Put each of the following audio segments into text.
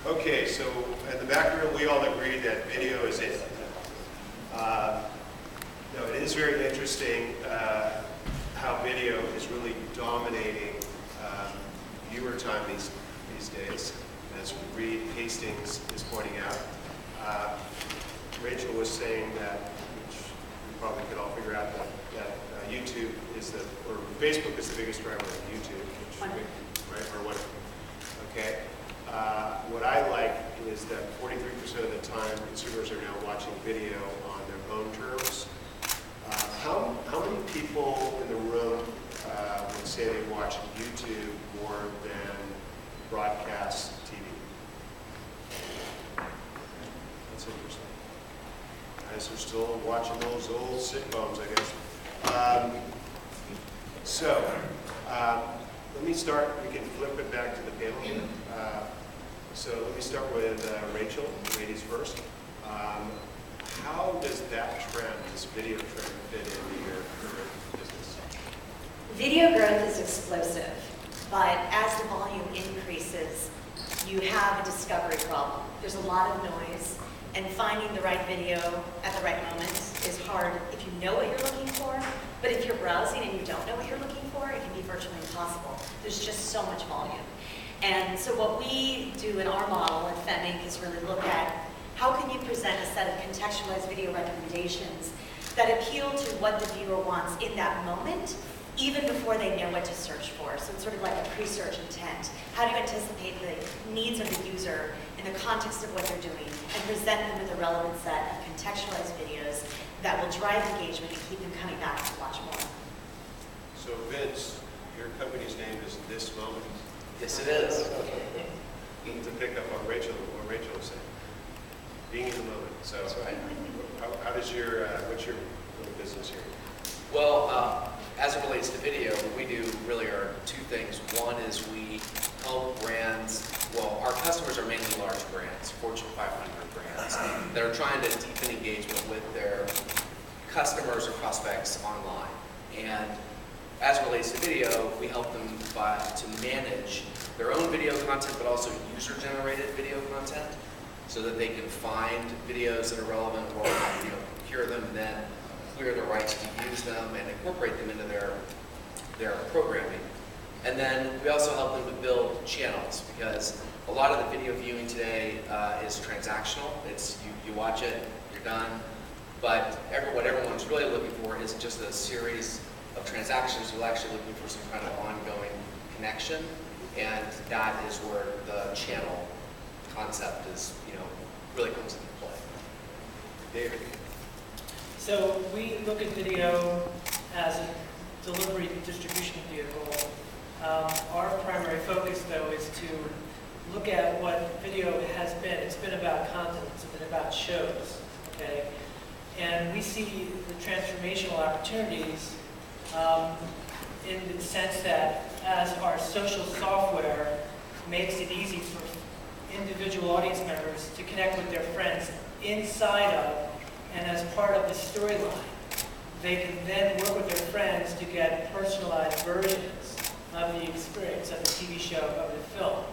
Okay, so in the back room, we all agree that video is it. No, it is very interesting how video is really dominating viewer time these days, as Reed Hastings is pointing out. Rachel was saying that, which we probably could all figure out, that YouTube is or Facebook is the biggest driver of YouTube, right? Or what? Okay. What I like is that 43% of the time consumers are now watching video on their own terms. How many people in the room would say they watch YouTube more than broadcast TV? That's interesting. Guys are still watching those old sitcoms, I guess. Let me start. We can flip it back to the panel here. So let me start with Rachel, ladies first. How does that trend, this video trend, fit into your current business? Video growth is explosive, but as the volume increases, you have a discovery problem. There's a lot of noise, and finding the right video at the right moment is hard if you know what you're looking for, but if you're browsing and you don't know what you're looking for, it can be virtually impossible. There's just so much volume. And so what we do in our model at FemInc is really look at how can you present a set of contextualized video recommendations that appeal to what the viewer wants in that moment, even before they know what to search for. So it's sort of like a pre-search intent. How do you anticipate the needs of the user in the context of what they're doing and present them with a relevant set of contextualized videos that will drive engagement and keep them coming back to watch more. So Vince, your company's name is Thismoment. Yes, it is. To pick up on what Rachel was saying, being in the moment. So that's right. How does what's your little business here? Well, as it relates to video, what we do really are two things. One is we help brands, well, our customers are mainly large brands, Fortune 500 brands, that are trying to deepen engagement with their customers or prospects online. And as it relates to video, we help them to manage their own video content, but also user-generated video content, so that they can find videos that are relevant or procure them and then clear the rights to use them and incorporate them into their programming. And then we also help them to build channels, because a lot of the video viewing today is transactional. It's you watch it, you're done. But what everyone's really looking for is just a series of transactions. You're actually looking for some kind of ongoing connection, and that is where the channel concept is, really comes into play. David. So we look at video as a delivery distribution vehicle. Our primary focus, though, is to look at what video has been. It's been about content. It's been about shows. Okay, and we see the transformational opportunities in the sense that as our social software makes it easy for individual audience members to connect with their friends inside of and as part of the storyline, they can then work with their friends to get personalized versions of the experience of the TV show, of the film.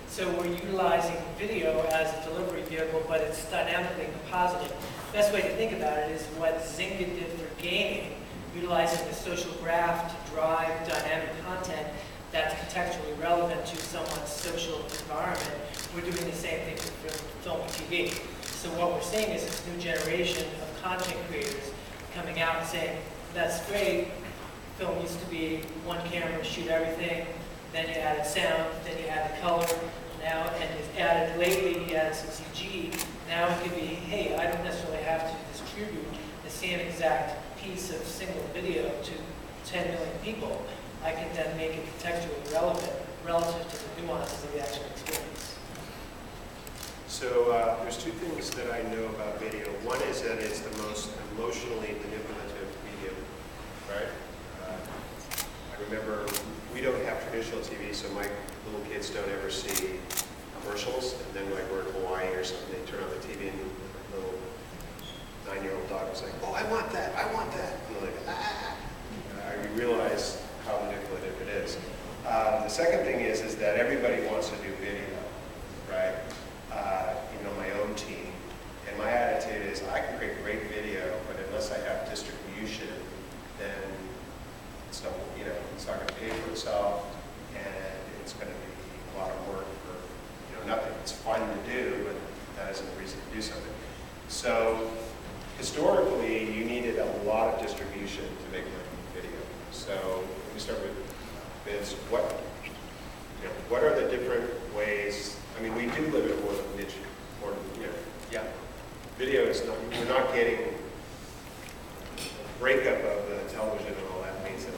So we're utilizing video as a delivery vehicle, but it's dynamically composited. Best way to think about it is what Zynga did for gaming, utilizing the social graph to drive dynamic content that's contextually relevant to someone's social environment. We're doing the same thing for film and TV. So what we're seeing is this new generation of content creators coming out and saying, that's great, film used to be one camera, shoot everything, then you added sound, then you added color, now, and you've added, lately you added some CG. Now it could be, hey, I don't necessarily have to distribute the same exact piece of single video to 10 million people. I can then make it contextually relevant relative to the nuances of the actual experience. So there's two things that I know about video. One is that it's the most emotionally manipulative medium, right? I remember we don't have traditional TV, so my little kids don't ever see commercials. And then like we're in Hawaii or something, they turn on the TV and the little 9-year-old dog is like, oh, I want that, I want that. And they're like, ah. I realize how manipulative it is. The second thing is that everybody wants to do video, right? do something. So historically, you needed a lot of distribution to make video. So let me start with Vince. What are the different ways? I mean, we do live in a world of niche, or Yeah. video is not. You're not getting a breakup of the television and all that means that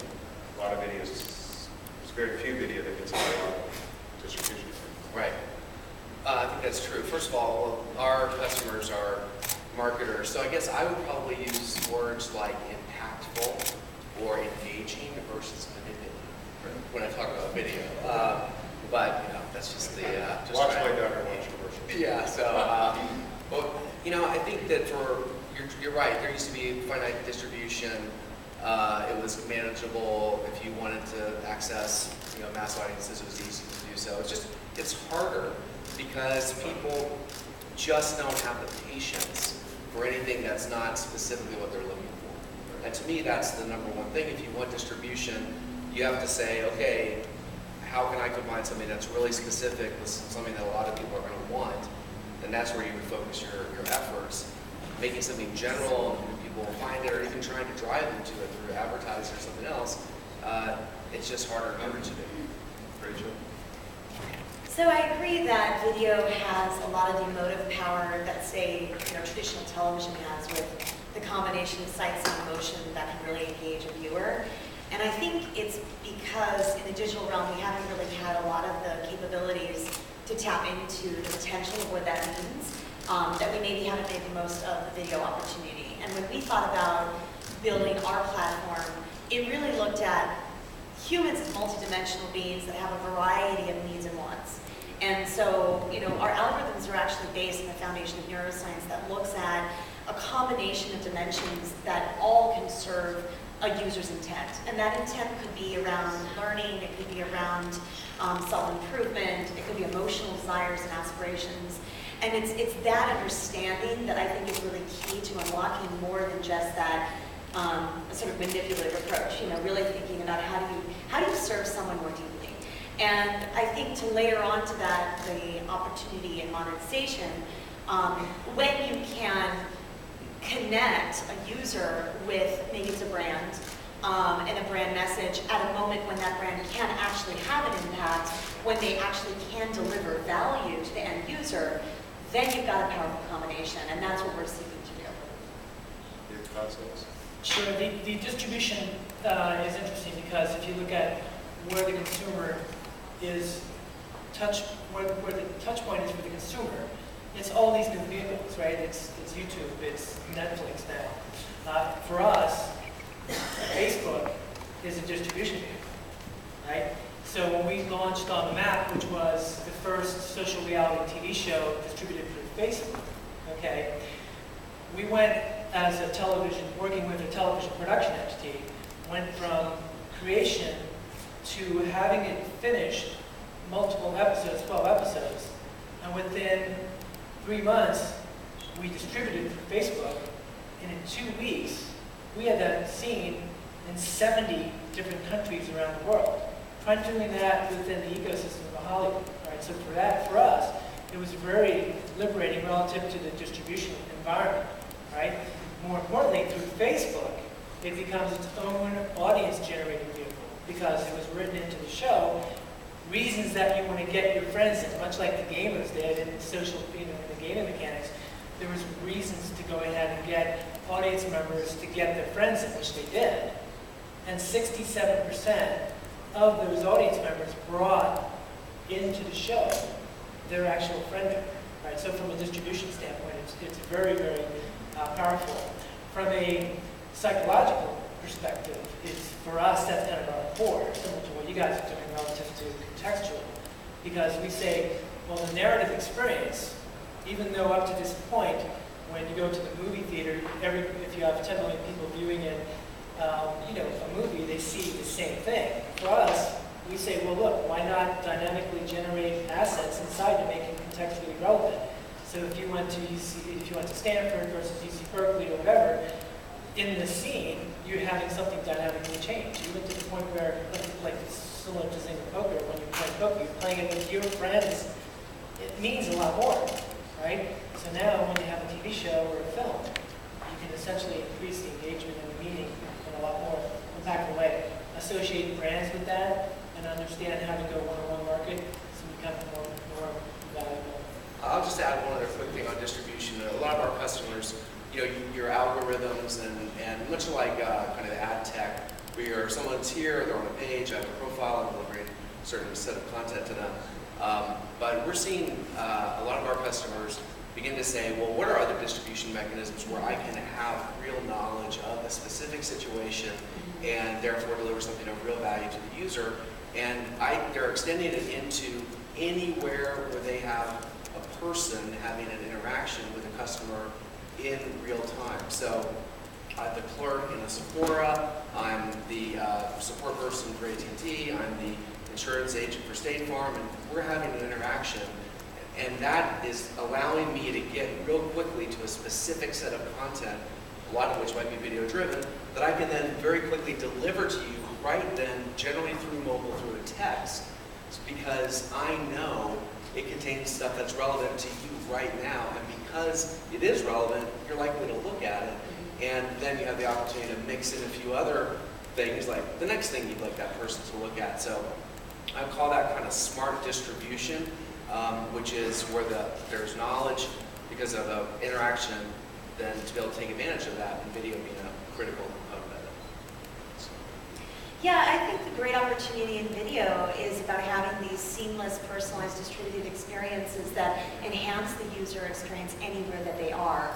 a lot of videos. There's very few video that gets a lot of distribution. Right. I think that's true. First of all, our customers are marketers, so I guess I would probably use words like impactful or engaging versus manipulative when I talk about video. But that's just the just Watch my daughter watch commercials. Yeah. So, well, I think that you're right. There used to be finite distribution. It was manageable. If you wanted to access mass audiences, it was easy to do so. It's harder because people just don't have the patience for anything that's not specifically what they're looking for. And to me, that's the number one thing. If you want distribution, you have to say, okay, how can I combine something that's really specific with something that a lot of people are going to want? And that's where you would focus your efforts. Making something general and people will find it, or even trying to drive them to it through advertising or something else, it's just harder and harder to do. Rachel? So I agree that video has a lot of the emotive power that, say, traditional television has, with the combination of sights and emotion that can really engage a viewer. And I think it's because in the digital realm we haven't really had a lot of the capabilities to tap into the potential of what that means, that we maybe haven't made the most of the video opportunity. And when we thought about building our platform, it really looked at humans as multidimensional beings that have a variety of needs and wants. And so, our algorithms are actually based on the foundation of neuroscience that looks at a combination of dimensions that all can serve a user's intent. And that intent could be around learning, it could be around self-improvement, it could be emotional desires and aspirations. And it's that understanding that I think is really key to unlocking more than just that sort of manipulative approach, really thinking about how do you serve someone more deeply. And I think to layer onto that the opportunity in monetization, when you can connect a user with, maybe it's a brand, and a brand message at a moment when that brand can actually have an impact, when they actually can deliver value to the end user, then you've got a powerful combination, and that's what we're seeking to do. Your thoughts on this? Sure. The distribution is interesting because if you look at where the consumer is where the touch point is for the consumer, it's all these new vehicles, right? It's YouTube, it's Netflix now. For us, Facebook is a distribution vehicle, right? So when we launched On the Map, which was the first social reality TV show distributed through Facebook, okay, we went as a television, working with a television production entity, went from creation to having it finished, multiple episodes, 12 episodes, and within 3 months, we distributed through Facebook, and in 2 weeks, we had that seen in 70 different countries around the world. Try doing that within the ecosystem of Hollywood, right? So for us, it was very liberating relative to the distribution environment, right? More importantly, through Facebook, it becomes its own audience-generating vehicle because it was written into the show, reasons that you want to get your friends in, much like the gamers did in social, in the gaming mechanics. There was reasons to go ahead and get audience members to get their friends in, which they did. And 67% of those audience members brought into the show their actual friend member, right? So from a distribution standpoint, it's very, very powerful. From a psychological perspective, for us, that's kind of our core, similar to what you guys are doing relative to contextual. Because we say, well, the narrative experience, even though up to this point, when you go to the movie theater, if you have 10 million people viewing it, a movie, they see the same thing. For us, we say, well, look, why not dynamically generate assets inside to make it contextually relevant? So if you went to Stanford versus UC Berkeley or whatever, in the scene, you're having something dynamically change. Even to the point where, like similar to poker, when you play poker, you're playing it with your friends. It means a lot more, right? So now when you have a TV show or a film, you can essentially increase the engagement in the meeting in a lot more impactful way. Associate brands with that and understand how to go one-on-one market so you become more valuable. I'll just add one other quick thing on distribution. A lot of our customers, your algorithms and much like kind of ad tech, where someone's here, they're on a page, I have a profile, I'm delivering a certain set of content to them. But we're seeing a lot of our customers begin to say, well, what are other distribution mechanisms where I can have real knowledge of a specific situation and therefore deliver something of real value to the user? And they're extending it into anywhere where they have a person having an interaction with a customer in real time. So I'm the clerk in a Sephora, I'm the support person for AT&T, I'm the insurance agent for State Farm, and we're having an interaction. And that is allowing me to get real quickly to a specific set of content, a lot of which might be video driven, that I can then very quickly deliver to you right then, generally through mobile, through a text, because I know it contains stuff that's relevant to you right now. And because it is relevant, you're likely to look at it. And then you have the opportunity to mix in a few other things, like the next thing you'd like that person to look at. So I call that kind of smart distribution, which is where there's knowledge because of the interaction, then to be able to take advantage of that, and video being a critical component of it. Yeah, I think the great opportunity in video is about having these seamless, personalized, distributed experiences that enhance the user experience anywhere that they are.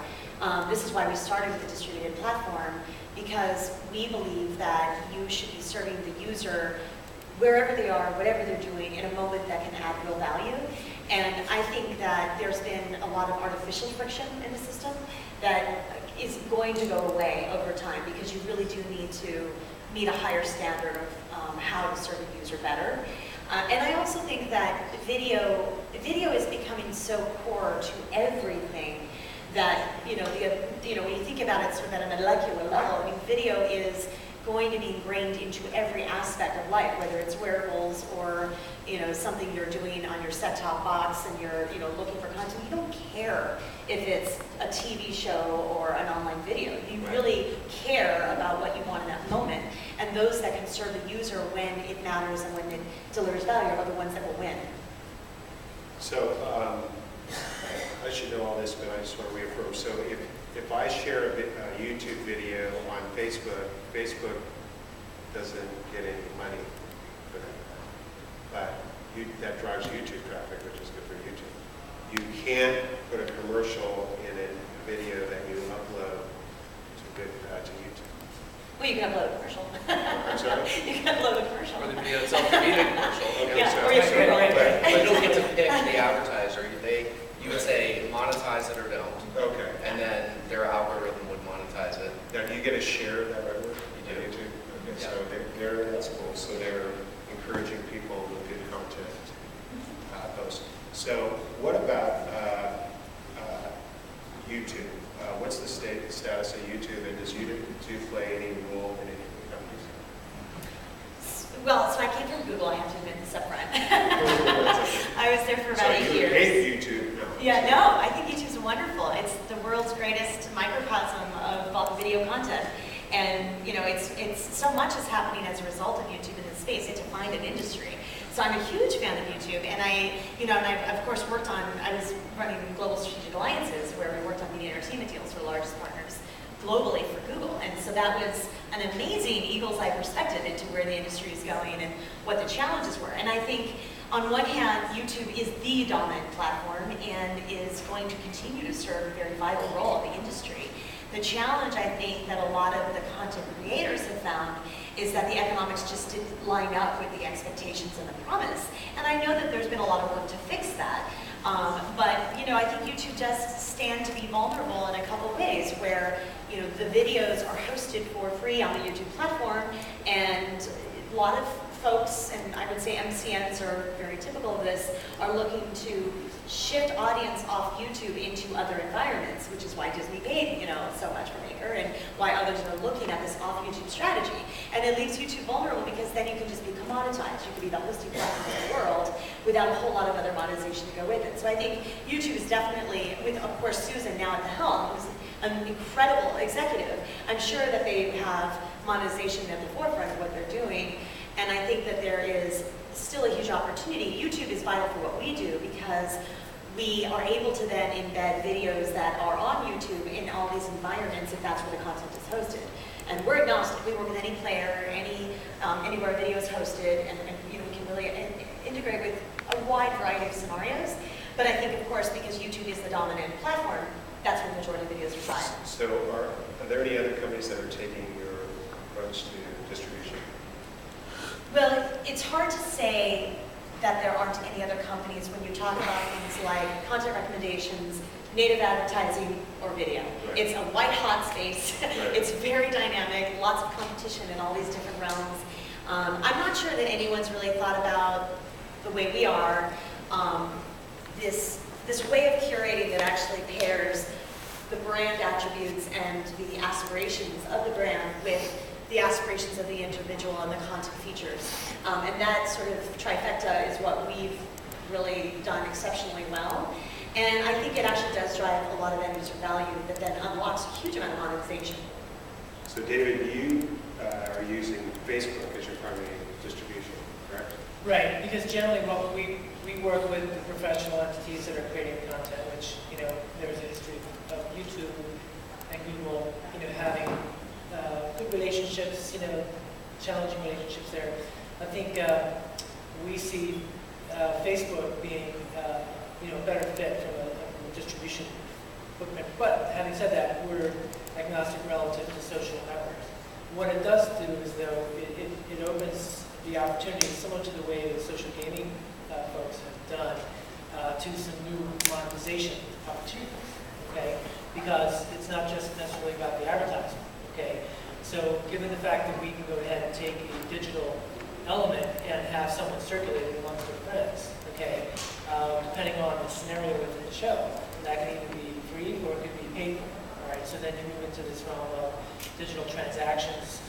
This is why we started with a distributed platform, because we believe that you should be serving the user wherever they are, whatever they're doing, in a moment that can add real value. And I think that there's been a lot of artificial friction in the system that is going to go away over time, because you really do need to meet a higher standard of how to serve a user better. And I also think that video is becoming so core to everything that, when you think about it sort of at a molecular level, I mean, video is going to be ingrained into every aspect of life, whether it's wearables or something you're doing on your set-top box and you're looking for content. You don't care if it's a TV show or an online video. You really care about what you want in that moment. And those that can serve the user when it matters and when it delivers value are the ones that will win. So I should know all this, but I just want to reaffirm. So if I share a YouTube video on Facebook, Facebook doesn't get any money for that. But that drives YouTube traffic, which is good for YouTube. You can't put a commercial in a video that you upload to YouTube. Well, you can upload a commercial. I'm sorry? You can upload a commercial. Or the video itself can be a commercial. Yeah, so- or you can But you don't get to pick the advertiser. You would say monetize it or don't. Okay. And then their algorithm would monetize it. Now, do you get a share of that revenue? You do. YouTube? Okay, Yeah. so that's cool. So they're encouraging people with good content to post. So what about YouTube? What's the status of YouTube, and does YouTube play any role in any of the companies? Well, so I came from Google, I have to admit this up front. I was there for about 8 So years. you hate YouTube? No. Yeah, no, I think YouTube's wonderful. It's the world's greatest microcosm of all the video content. And, it's so much is happening as a result of YouTube in this space. It defined an industry. So I'm a huge fan of YouTube, and I've of course I was running global strategic alliances where we worked on media entertainment deals for the largest partners globally for Google. And so that was an amazing eagle's eye perspective into where the industry is going and what the challenges were. And I think on one hand, YouTube is the dominant platform and is going to continue to serve a very vital role in the industry. The challenge, I think, that a lot of the content creators have found is that the economics just didn't line up with the expectations and the promise. And I know that there's been a lot of work to fix that. But I think YouTube does stand to be vulnerable in a couple ways where, the videos are hosted for free on the YouTube platform, and a lot of folks, and I would say MCNs are very typical of this, are looking to shift audience off YouTube into other environments, which is why Disney paid, so much for Maker, and why others are looking at this off YouTube strategy. And it leaves YouTube vulnerable because then you can just be commoditized. You can be the hosting platform in the world without a whole lot of other monetization to go with it. So I think YouTube is definitely, with of course Susan now at the helm, who's an incredible executive, I'm sure that they have monetization at the forefront of what they're doing. And I think that there is still a huge opportunity. YouTube is vital for what we do because we are able to then embed videos that are on YouTube in all these environments if that's where the content is hosted. And we're agnostic. We work with any player, anywhere a video is hosted, and we can really integrate with a wide variety of scenarios. But I think, of course, because YouTube is the dominant platform, that's where the majority of videos reside. So are there any other companies that are taking your approach to distribution? Well, it's hard to say that there aren't any other companies when you talk about things like content recommendations, native advertising, or video. Right. It's a white-hot space. Right. It's very dynamic, lots of competition in all these different realms. I'm not sure that anyone's really thought about the way we are, this way of curating that actually pairs the brand attributes and the aspirations of the brand with the aspirations of the individual and the content features. And that sort of trifecta is what we've really done exceptionally well. And I think it actually does drive a lot of end user value that then unlocks a huge amount of monetization. So David, you are using Facebook as your primary distribution, correct? Right, because generally what we work with the professional entities that are creating content, which, there's a history of YouTube and Google, having good relationships, challenging relationships there. I think we see Facebook being, a better fit from a distribution footprint. But having said that, we're agnostic relative to social networks. What it does do is, though, it opens the opportunity, similar to the way the social gaming folks have done, to some new monetization opportunities, okay? Because it's not just necessarily about the advertising, okay? So given the fact that we can go ahead and take a digital element and have someone circulate it amongst their friends, okay? Depending on the scenario within the show, that can either be free or it could be paid for, all right? So then you move into this realm of digital transactions,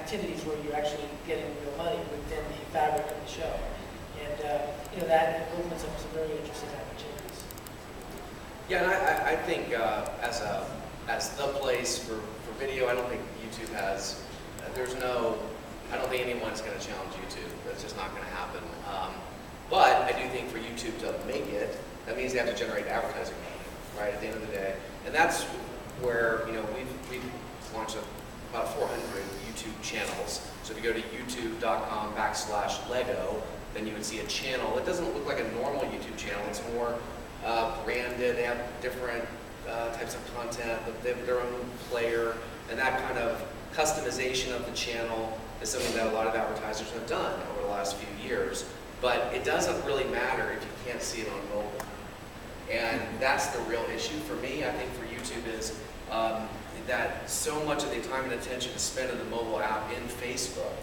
activities where you're actually getting real money within the fabric of the show. And that opens up some very interesting opportunities. Yeah, and I think as the place for video, I don't think YouTube has, I don't think anyone's going to challenge YouTube. That's just not going to happen. But I do think for YouTube to make it, that means they have to generate advertising money, right, at the end of the day. And that's where, we've launched about 400 YouTube channels. So if you go to youtube.com/Lego, then you would see a channel. It doesn't look like a normal YouTube channel. It's more branded. They have different types of content. They have their own player. And that kind of customization of the channel is something that a lot of advertisers have done over the last few years. But it doesn't really matter if you can't see it on mobile. And that's the real issue for me, I think, for YouTube is that so much of the time and attention is spent in the mobile app in Facebook.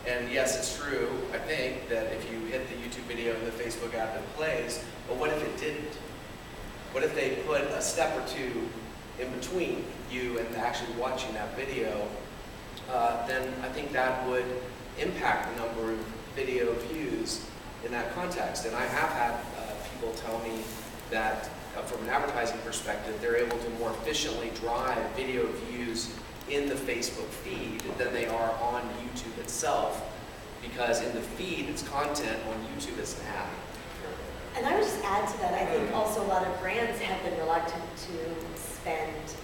And yes, it's true, I think, that if you hit the YouTube video in the Facebook app, it plays, but what if it didn't? What if they put a step or two in between you and actually watching that video? Then I think that would impact the number of video views in that context. And I have had people tell me that from an advertising perspective, they're able to more efficiently drive video views in the Facebook feed than they are on YouTube itself, because in the feed, it's content, on YouTube, it's an ad. And I would just add to that, I think also a lot of brands have been reluctant to spend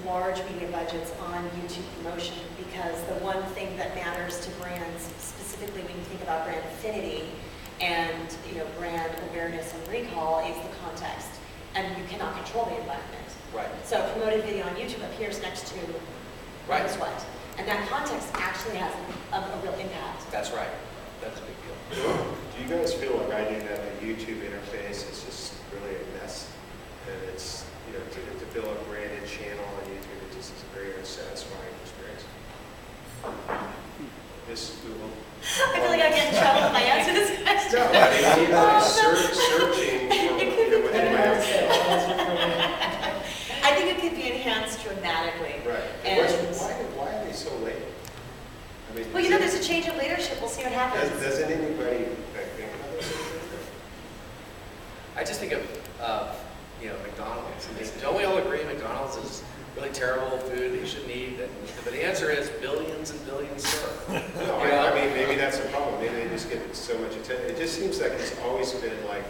large media budgets on YouTube promotion, because the one thing that matters to brands, specifically when you think about brand affinity and brand awareness and recall, is the context. And you cannot control the environment. Right. So a promoted video on YouTube appears next to Right. what? And that context actually has a real impact. That's right. That's a big deal. Do you guys feel like I do that the YouTube interface is just really a mess? And it's, to build a branded channel on YouTube, it just is a very unsatisfying experience. Miss Google. I feel like I get in trouble if I answer this question. No, I mean, searching within my own. I think it could be enhanced dramatically. Right. And Why are they so late? I mean, well, there's a change of leadership. We'll see what happens. Doesn't anybody think about this? I just think of, McDonald's. I mean, don't we all agree McDonald's is really terrible food that you shouldn't eat? But the answer is billions and billions served. No, I mean, maybe that's a problem. Maybe they just get so much attention. It just seems like it's always been like,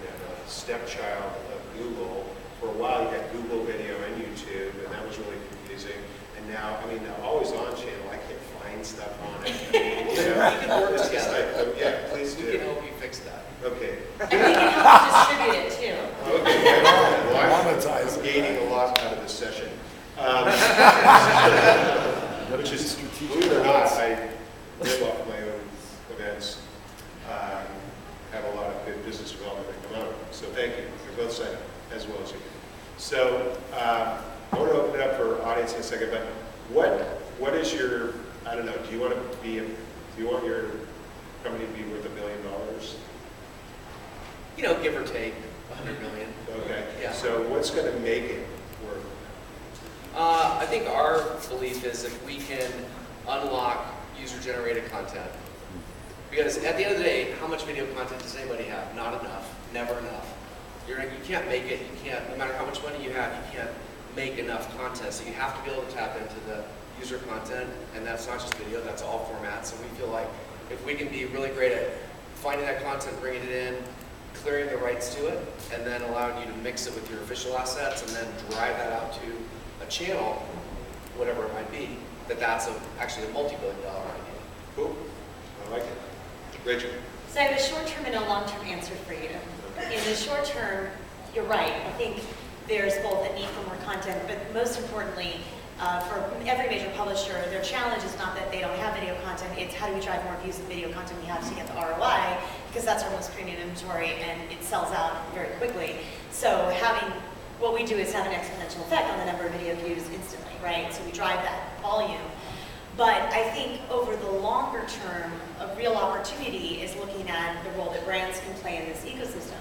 the stepchild of Google. For a while, you had Google Video and YouTube, and that was really confusing. And now, the AlwaysOn channel, I can't find stuff on it. We can work it's just together. like, yeah, please do. We can help you fix that. Okay. And we can help distribute it too. Okay. Well, Monetize I'm it. gaining a lot out of this session. Which is, believe it or not, I live off my own events. Have a lot of good business development that come out of it. So thank you. You're both signed up as well as you can. So I want to open it up for audience in a second, but what is your, I don't know, do you want your company to be worth $1 billion? Give or take 100 million. Okay. Yeah. So what's going to make it work? I think our belief is if we can unlock user-generated content, because at the end of the day, how much video content does anybody have? Not enough, never enough. You can't make it, no matter how much money you have, you can't make enough content. So you have to be able to tap into the user content, and that's not just video, that's all formats. And we feel like if we can be really great at finding that content, bringing it in, clearing the rights to it, and then allowing you to mix it with your official assets, and then drive that out to a channel, whatever it might be, that's actually a multi-billion-dollar idea. Cool. I like it. Rachel. So I have a short-term and a long-term answer for you. In the short term, you're right. I think there's both a need for more content, but most importantly, for every major publisher, their challenge is not that they don't have video content, it's how do we drive more views of video content we have to get the ROI, because that's our most premium inventory and it sells out very quickly. So what we do is have an exponential effect on the number of video views instantly, right? So we drive that volume. But I think over the longer term, a real opportunity is looking at the role that brands can play in this ecosystem.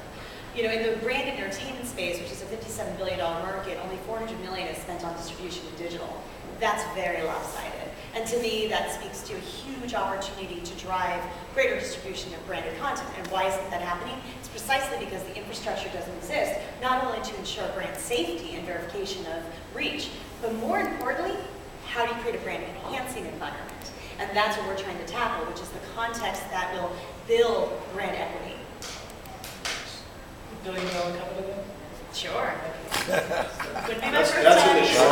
In the brand entertainment space, which is a $57 billion market, only $400 million is spent on distribution in digital. That's very lopsided. And to me, that speaks to a huge opportunity to drive greater distribution of branded content. And why isn't that happening? It's precisely because the infrastructure doesn't exist, not only to ensure brand safety and verification of reach, but more importantly, how do you create a brand enhancing environment? And that's what we're trying to tackle, which is the context that will build brand equity. $1 billion company then? Sure. Would be my That's first in the time. show.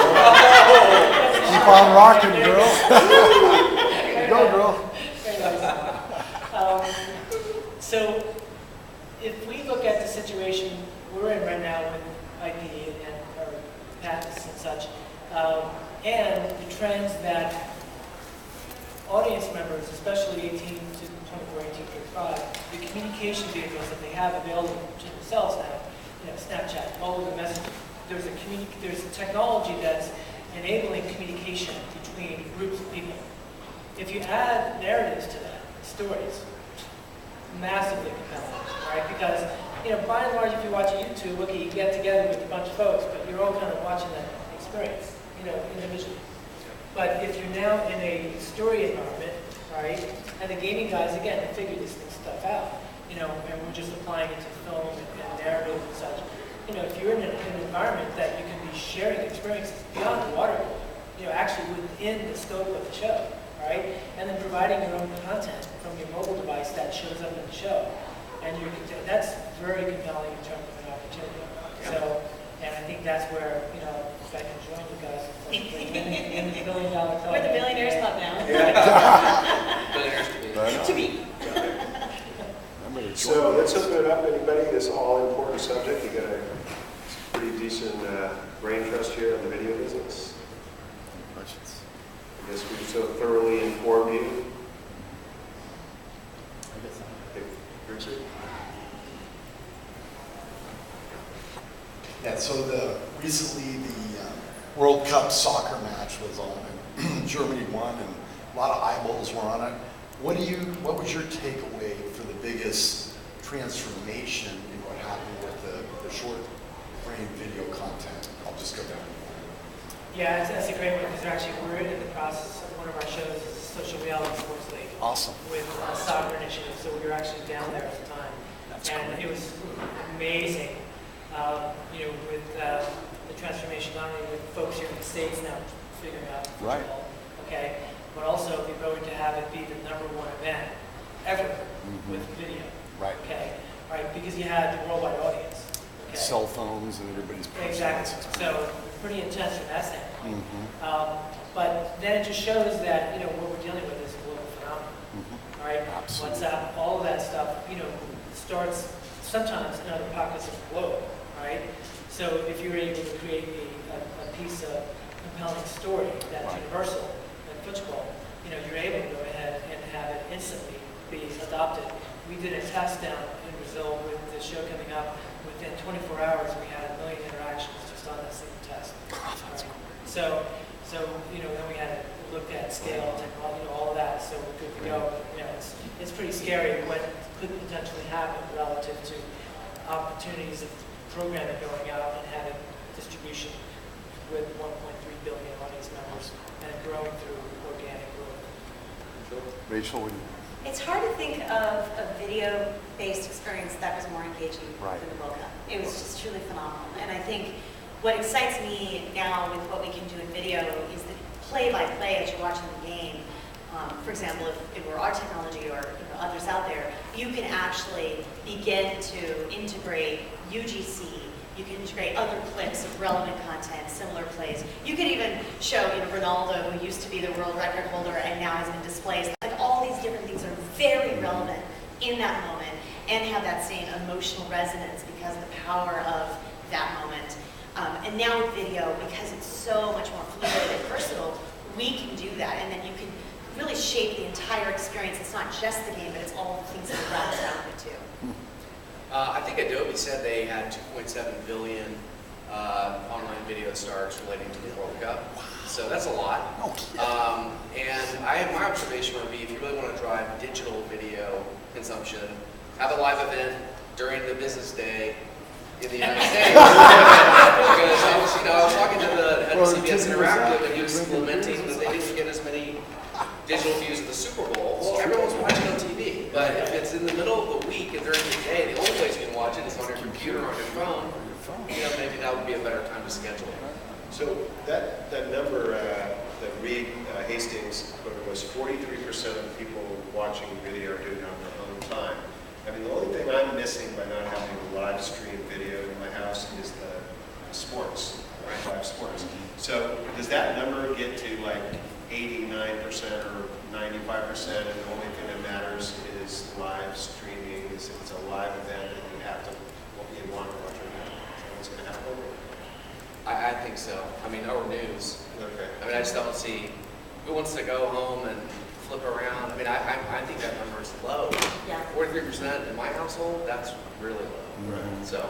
Keep on rocking, girl. Go, girl. Very nice. So if we look at the situation we're in right now with IP and our patents and such, and the trends that audience members, especially 18 to 24, 18 to 35, the communication vehicles that they have available to themselves now, Snapchat, all of the messaging, there's a technology that's enabling communication between groups of people. If you add narratives to that, stories, massively compelling, right? Because, by and large, if you watch YouTube, okay, you get together with a bunch of folks, but you're all kind of watching that experience, individually. But if you're now in a story environment, right, and the gaming guys, again, they figure this stuff out, and we're just applying it to film and narrative and such. If you're in an environment that you can be sharing experiences beyond the water cooler, actually within the scope of the show, right? And then providing your own content from your mobile device that shows up in the show. And that's very compelling in terms of an opportunity. So, and I think that's where, if I can join you guys in the $1 billion club. We're the Billionaires Club now. Billionaires to be. To be. So let's open it up. Anybody? This all-important subject. You got a pretty decent brain trust here on the video business. Questions? I guess we've so thoroughly informed you. Okay, Richard? Yeah, so recently the World Cup soccer match was on, and Germany won, and lot of eyeballs were on it. What was your takeaway for the biggest transformation in what happened with the short frame video content? I'll just go down. Yeah, that's a great one because actually we're in the process of one of our shows is a social reality sports league. Awesome. With a soccer initiative, so we were actually down there at the time. That's and great. It was amazing, with the transformation, not only with folks here in the States now figuring out Right. football, okay, but also the ability to have it be the #1 event ever with video. Right. Okay, all right, because you had the worldwide audience. Okay. Cell phones and everybody's Exactly. So pretty intense from that standpoint. Mm-hmm. But then it just shows that what we're dealing with is a global phenomenon. Mm-hmm. All right. Absolutely. WhatsApp, all of that stuff, starts sometimes in other pockets of the globe. Right. So if you're able to create a piece of compelling story that's Right. universal in football, you're able to go ahead and have it instantly be adopted. We did a test down in Brazil with the show coming up. Within 24 hours, we had 1 million interactions just on that single test. That's Right. So then we had to look at scale, technology, all of that. So we're good to go. It's pretty scary what could potentially happen relative to opportunities of programming going out and having distribution with 1.3 billion audience members and growing through organic growth. Rachel, what do you? It's hard to think of a video-based experience that was more engaging Right. than the World Cup. It was just truly phenomenal. And I think what excites me now with what we can do in video is the play-by-play as you're watching the game. For example, if it were our technology or others out there, you can actually begin to integrate UGC. You can integrate other clips of relevant content, similar plays. You could even show, Ronaldo, who used to be the world record holder and now has been displaced. Like all these different things are very relevant in that moment and have that same emotional resonance because of the power of that moment. And now with video, because it's so much more fluid and personal, we can do that. And then you can really shape the entire experience. It's not just the game, but it's all the things that are wrapped around it too. I think Adobe said they had 2.7 billion online video starts relating to the World Cup. So that's a lot. And my observation would be if you really want to drive digital video consumption, have a live event during the business day in the United States. Because I was talking to the head of CBS Interactive and he was lamenting that they didn't get as many digital views of the Super Bowl. Well, everyone's watching on TV. But if it's in the middle of the week and during the day, the only place you can watch it is on your computer or on your phone. Maybe that would be a better time to schedule it. So that number that Reed Hastings quoted was 43% of people watching video are doing it on their own time. I mean, the only thing I'm missing by not having a live stream video in my house is the sports, right? Live sports. So does that number get to like 89% or 95% and the only thing that matters is live streaming? Is if it's a live event and you have to, you want to watch it? Is that what's going to happen? I think so. I mean, or news. Okay. I mean, I just don't see who wants to go home and flip around. I mean, I think that number is low. Yeah. 43% in my household, that's really low. Right. So,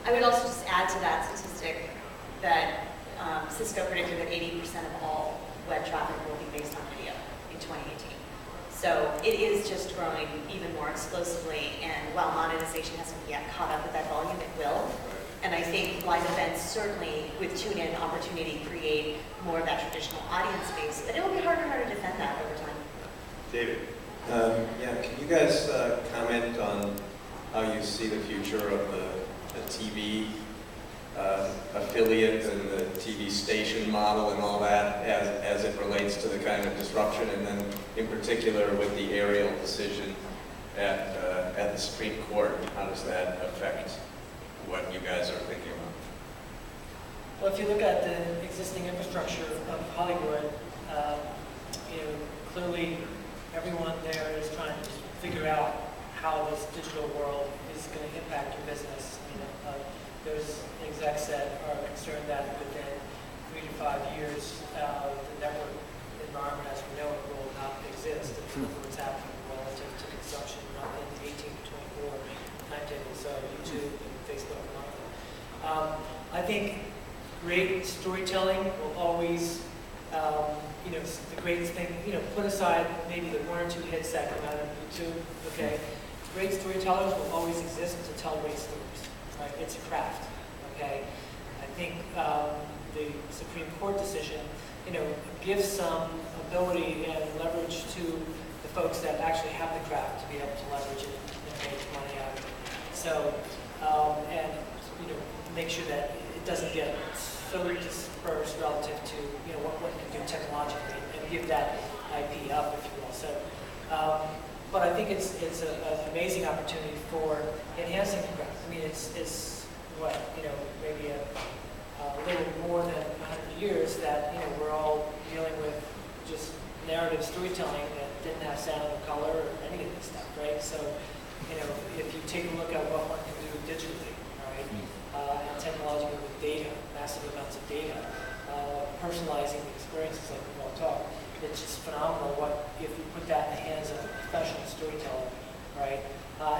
I would also just add to that statistic that Cisco predicted that 80% of all web traffic will be based on video in 2018. So it is just growing even more explosively, and while monetization hasn't yet caught up with that volume, it will. And I think live events certainly, with tune-in opportunity, create more of that traditional audience base, but it will be harder and harder to defend that over time. David. Can you guys comment on how you see the future of the TV affiliate and the TV station model and all that as it relates to the kind of disruption, and then in particular with the Ariel decision at the Supreme Court, how does that affect what you guys are thinking about? Well, if you look at the existing infrastructure of Hollywood, clearly everyone there is trying to figure out how this digital world is going to impact your business. There's execs that are concerned that within 3 to 5 years, the network environment as we know it will not exist. And what's happening relative to consumption in the 18 to 24 timetables, YouTube and Facebook and all that. I think great storytelling will always the greatest thing, put aside maybe the one or two hits that come out of YouTube, okay? Great storytellers will always exist to tell great stories, right? It's a craft, okay? I think the Supreme Court decision, gives some ability and leverage to the folks that actually have the craft to be able to leverage it and make money out of it. So, and, make sure that it doesn't get so dispersed relative to, what one can do technologically and give that IP up, if you will. So, but I think it's an amazing opportunity for enhancing the craft. I mean, it's what, maybe a little more than 100 years that, we're all dealing with just narrative storytelling that didn't have sound or color or any of this stuff, right? So, if you take a look at what one can do digitally, all right, and technologically with data, massive amounts of data, personalizing the experiences like we've all talked, it's just phenomenal what if you put that in the hands of a professional storyteller, right?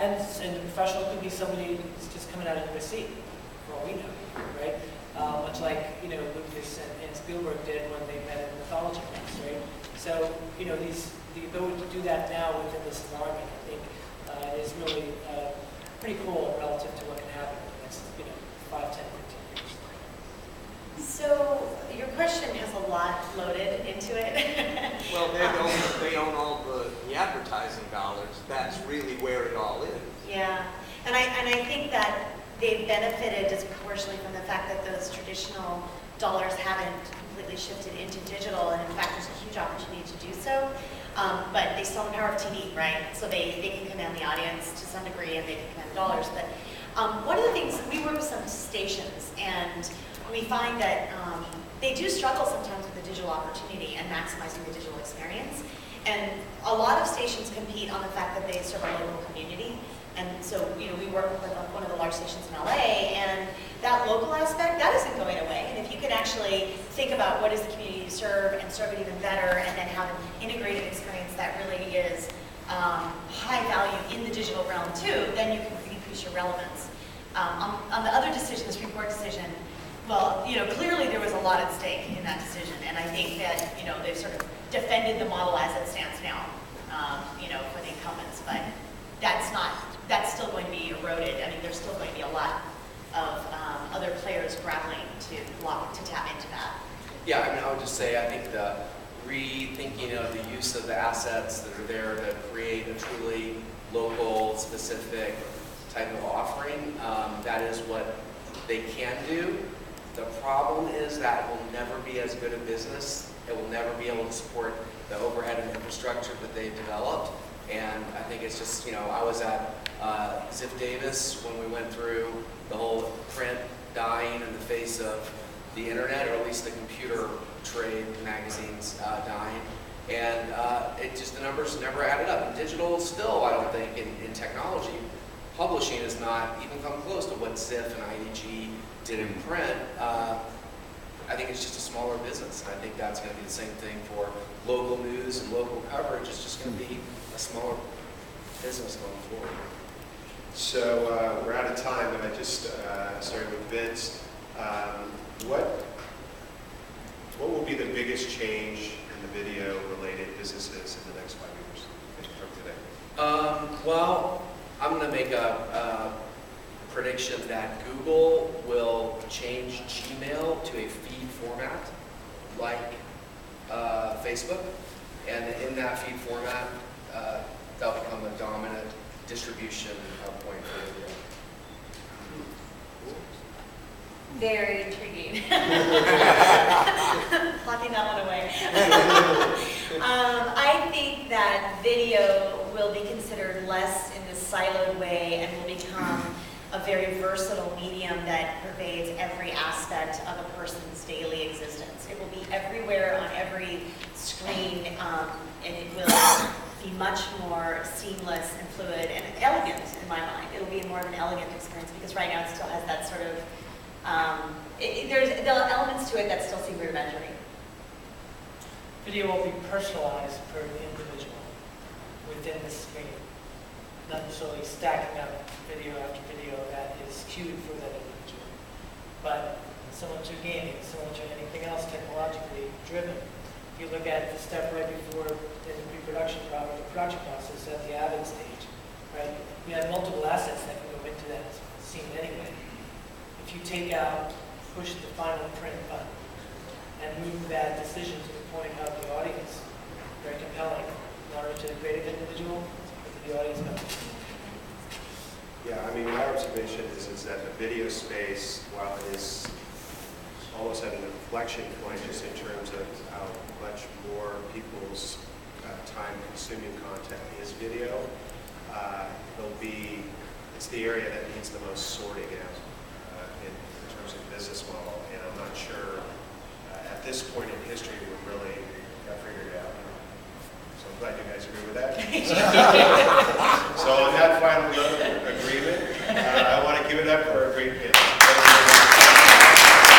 And the professional could be somebody who's just coming out of USC, for all we know, right? Much like, Lucas and Spielberg did when they met in mythology class, right? So, the ability to do that now within this environment, I think, is really pretty cool relative to what can happen in the next, 5, 10, 15 years. So your question has a lot loaded into it. Well, they own all the advertising dollars. That's really where it all is. Yeah, and I think that they've benefited disproportionately from the fact that those traditional dollars haven't completely shifted into digital, and in fact, there's a huge opportunity to do so. But they still have the power of TV, right? So they can command the audience to some degree, and they can command the dollars. But one of the things, we work with some stations, and we find that they do struggle sometimes with the digital opportunity and maximizing the digital experience. And a lot of stations compete on the fact that they serve a local community. And so, we work with one of the large stations in LA, and that local aspect, that isn't going away. And if you can actually think about what is the community you serve and serve it even better, and then have an integrated experience that really is high value in the digital realm too, then you can increase your relevance. On the other decision, the Supreme Court decision, well, clearly there was a lot at stake in that decision, and I think that, they've sort of defended the model as it stands now, for the incumbents, but that's still going to be eroded. I mean, there's still going to be a lot of other players grappling to tap into that. Yeah, I mean, I would just say, I think the rethinking of the use of the assets that are there to create a truly local, specific type of offering, that is what they can do. The problem is that will never be as good a business. It will never be able to support the overhead and infrastructure that they've developed. And I think it's just, I was at Ziff Davis when we went through the whole print dying in the face of the internet, or at least the computer trade magazines dying. And the numbers never added up. And digital still, I don't think, in technology, publishing has not even come close to what Ziff and IDG did in print. I think it's just a smaller business. And I think that's going to be the same thing for local news and local coverage. It's just going to be a smaller business going forward. So we're out of time, but I just started with Vince. What will be the biggest change in the video-related businesses in the next 5 years from today? Well, I'm going to make a prediction that Google will change Gmail to a feed format like Facebook, and in that feed format, that'll become a dominant distribution point for video. Very intriguing. Locking that one away. I think that video will be considered less in this siloed way and will become a very versatile medium that pervades every aspect of a person's daily existence. It will be everywhere on every screen, and it will be much more seamless and fluid and elegant in my mind. It'll be more of an elegant experience because right now it still has that sort of, there are elements to it that still seem rudimentary. Video will be personalized per individual within the screen, not necessarily stacking up video after video that is cued for that individual, but similar to gaming, similar to anything else technologically driven. If you look at the step right before in the pre-production the production process at the avid stage, right? We have multiple assets that can go into that scene anyway. If you take out, push the final print button, and move that decision to the point of the audience, very compelling, not only to the creative individual, but to the audience member. Yeah, I mean, my observation is that the video space, while it is almost at an inflection point just in terms of how much more people's time-consuming content is video, it's the area that needs the most sorting out in terms of business model, and I'm not sure at this point in history we've really got figured out. So I'm glad you guys agree with that. So on that final note of agreement, I want to give it up for a great panel.